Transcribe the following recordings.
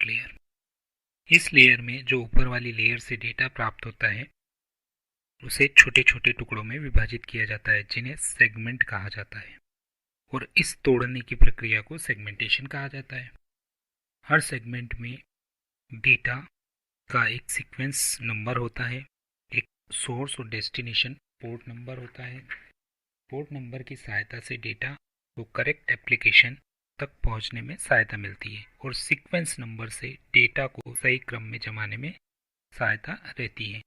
Transport layer. इस layer में जो ऊपर वाली लेयर से डेटा प्राप्त होता है उसे छोटे छोटे टुकड़ों में विभाजित किया जाता है जिन्हें सेगमेंट कहा जाता है, और इस तोड़ने की प्रक्रिया को सेगमेंटेशन कहा जाता है। हर सेगमेंट में डेटा का एक सीक्वेंस नंबर होता है, एक सोर्स और डेस्टिनेशन पोर्ट नंबर होता है। पोर्ट नंबर की सहायता से डेटा को करेक्ट एप्लीकेशन तक पहुंचने में सहायता मिलती है, और सीक्वेंस नंबर से डेटा को सही क्रम में जमाने में सहायता रहती है,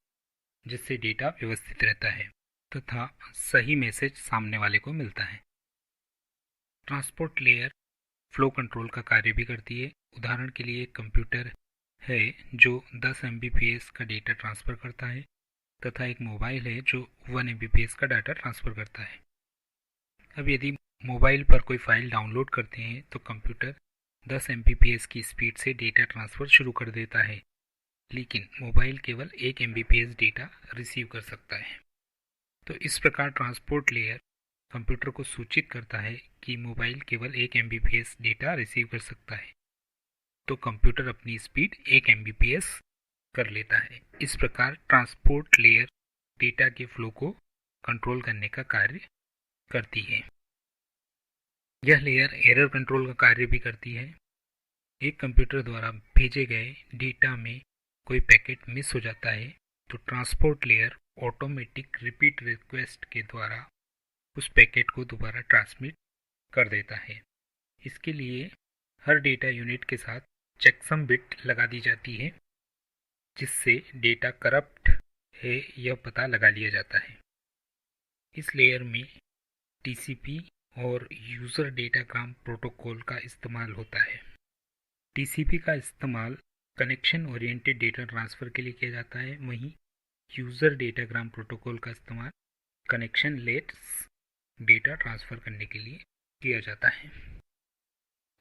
जिससे डेटा व्यवस्थित रहता है तथा सही मैसेज सामने वाले को मिलता है। ट्रांसपोर्ट लेयर फ्लो कंट्रोल का कार्य भी करती है। उदाहरण के लिए एक कंप्यूटर है जो 10 Mbps का डेटा ट्रांसफ़र करता है तथा एक मोबाइल है जो 1 Mbps का डाटा ट्रांसफ़र करता है। अब यदि मोबाइल पर कोई फाइल डाउनलोड करते हैं तो कंप्यूटर 10 Mbps की स्पीड से डेटा ट्रांसफ़र शुरू कर देता है, लेकिन मोबाइल केवल 1 Mbps डेटा रिसीव कर सकता है। तो इस प्रकार ट्रांसपोर्ट लेयर कंप्यूटर को सूचित करता है कि मोबाइल केवल 1 Mbps डेटा रिसीव कर सकता है, तो कंप्यूटर अपनी स्पीड 1 Mbps कर लेता है। इस प्रकार ट्रांसपोर्ट लेयर डेटा के फ्लो को कंट्रोल करने का कार्य करती है। यह लेयर एरर कंट्रोल का कार्य भी करती है। एक कंप्यूटर द्वारा भेजे गए डेटा में कोई पैकेट मिस हो जाता है तो transport layer automatic repeat request के द्वारा उस पैकेट को दोबारा ट्रांसमिट कर देता है। इसके लिए हर डेटा यूनिट के साथ चेकसम बिट लगा दी जाती है, जिससे डेटा करप्ट है यह पता लगा लिया जाता है। इस लेयर में टीसीपी और यूज़र डेटाग्राम प्रोटोकॉल का इस्तेमाल होता है। टीसीपी का इस्तेमाल कनेक्शन ओरिएंटेड डेटा ट्रांसफ़र के लिए किया जाता है, वहीं यूज़र डेटाग्राम प्रोटोकॉल का इस्तेमाल कनेक्शन लेस डेटा ट्रांसफ़र करने के लिए किया जाता है।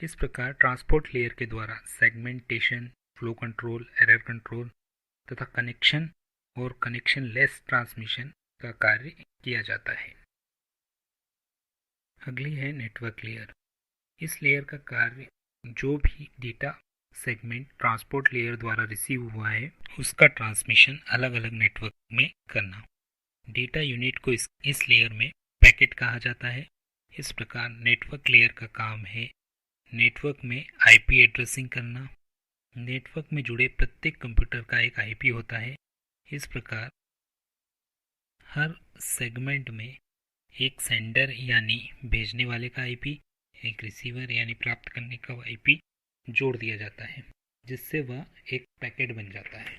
इस प्रकार ट्रांसपोर्ट लेयर के द्वारा segmentation, flow control, error control तथा कनेक्शन और कनेक्शन लेस ट्रांसमिशन का कार्य किया जाता है। अगली है नेटवर्क लेयर। इस लेयर का कार्य जो भी डेटा सेगमेंट ट्रांसपोर्ट लेयर द्वारा रिसीव हुआ है उसका ट्रांसमिशन अलग अलग नेटवर्क में करना। डेटा यूनिट को इस लेयर में पैकेट कहा जाता है। इस प्रकार नेटवर्क लेयर का काम है नेटवर्क में आईपी एड्रेसिंग करना। नेटवर्क में जुड़े प्रत्येक कंप्यूटर का एक आईपी होता है। इस प्रकार हर सेगमेंट में एक सेंडर यानी भेजने वाले का आईपी, एक रिसीवर यानी प्राप्त करने का आईपी जोड़ दिया जाता है, जिससे वह एक पैकेट बन जाता है।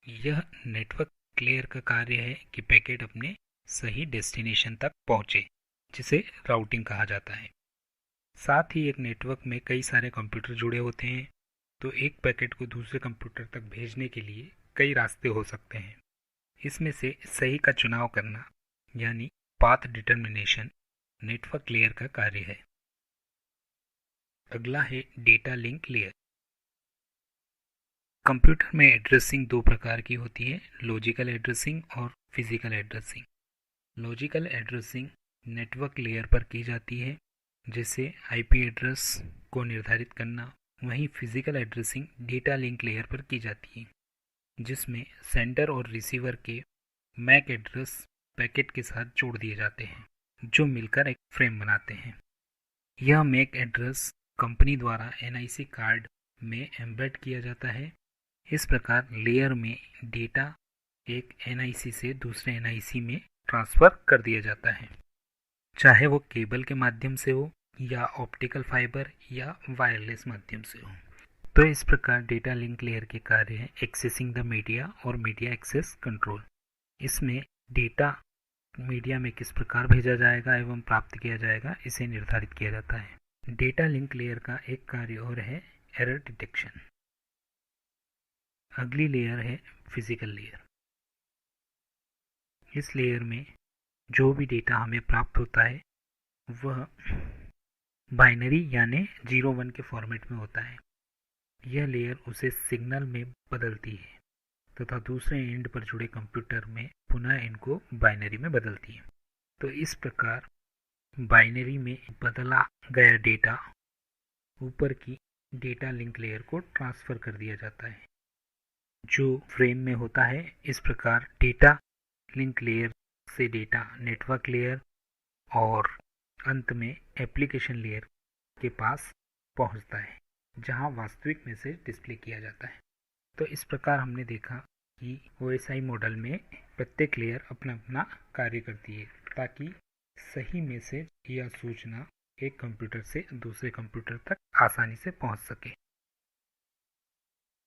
यह नेटवर्क लेयर का कार्य है कि पैकेट अपने सही डेस्टिनेशन तक पहुंचे, जिसे राउटिंग कहा जाता है। साथ ही एक नेटवर्क में कई सारे कंप्यूटर जुड़े होते हैं, तो एक पैकेट को दूसरे कंप्यूटर तक भेजने के लिए कई रास्ते हो सकते हैं। इसमें से सही का चुनाव करना यानी पाथ डिटर्मिनेशन नेटवर्क लेयर का कार्य है। अगला है डेटा लिंक लेयर। कंप्यूटर में एड्रेसिंग दो प्रकार की होती है, लॉजिकल एड्रेसिंग और physical addressing. Logical addressing network layer पर की जाती है, जैसे आईपी एड्रेस को निर्धारित करना। वहीं physical addressing data link layer पर की जाती है, जिसमें सेंडर और रिसीवर के मैक एड्रेस पैकेट के साथ जोड़ दिए जाते हैं, जो मिलकर एक फ्रेम बनाते हैं। यह मैक एड्रेस कंपनी द्वारा एनआईसी कार्ड में एम्बेड किया जाता है। इस प्रकार लेयर में डेटा एक एनआईसी से दूसरे एनआईसी में ट्रांसफ़र कर दिया जाता है, चाहे वो केबल के माध्यम से हो या ऑप्टिकल फाइबर या वायरलेस माध्यम से हो। तो इस प्रकार डेटा लिंक लेयर के कार्य है एक्सेसिंग द मीडिया और मीडिया एक्सेस कंट्रोल। इसमें डेटा मीडिया में किस प्रकार भेजा जाएगा एवं प्राप्त किया जाएगा इसे निर्धारित किया जाता है। डेटा लिंक लेयर का एक कार्य और है एरर डिटेक्शन। अगली लेयर है फिजिकल लेयर। इस लेयर में जो भी डेटा हमें प्राप्त होता है वह बाइनरी यानी 0-1 के फॉर्मेट में होता है। यह लेयर उसे सिग्नल में बदलती है तथा दूसरे एंड पर जुड़े कंप्यूटर में पुनः इनको बाइनरी में बदलती है। तो इस प्रकार बाइनरी में बदला गया डेटा ऊपर की डेटा लिंक लेयर को ट्रांसफ़र कर दिया जाता है जो फ्रेम में होता है। इस प्रकार डेटा लिंक लेयर से डेटा नेटवर्क लेयर और अंत में एप्लीकेशन लेयर के पास पहुंचता है जहां वास्तविक मैसेज डिस्प्ले किया जाता है। तो इस प्रकार हमने देखा कि OSI मॉडल में प्रत्येक लेयर अपना अपना कार्य करती है ताकि सही मैसेज या सूचना एक कंप्यूटर से दूसरे कंप्यूटर तक आसानी से पहुंच सके।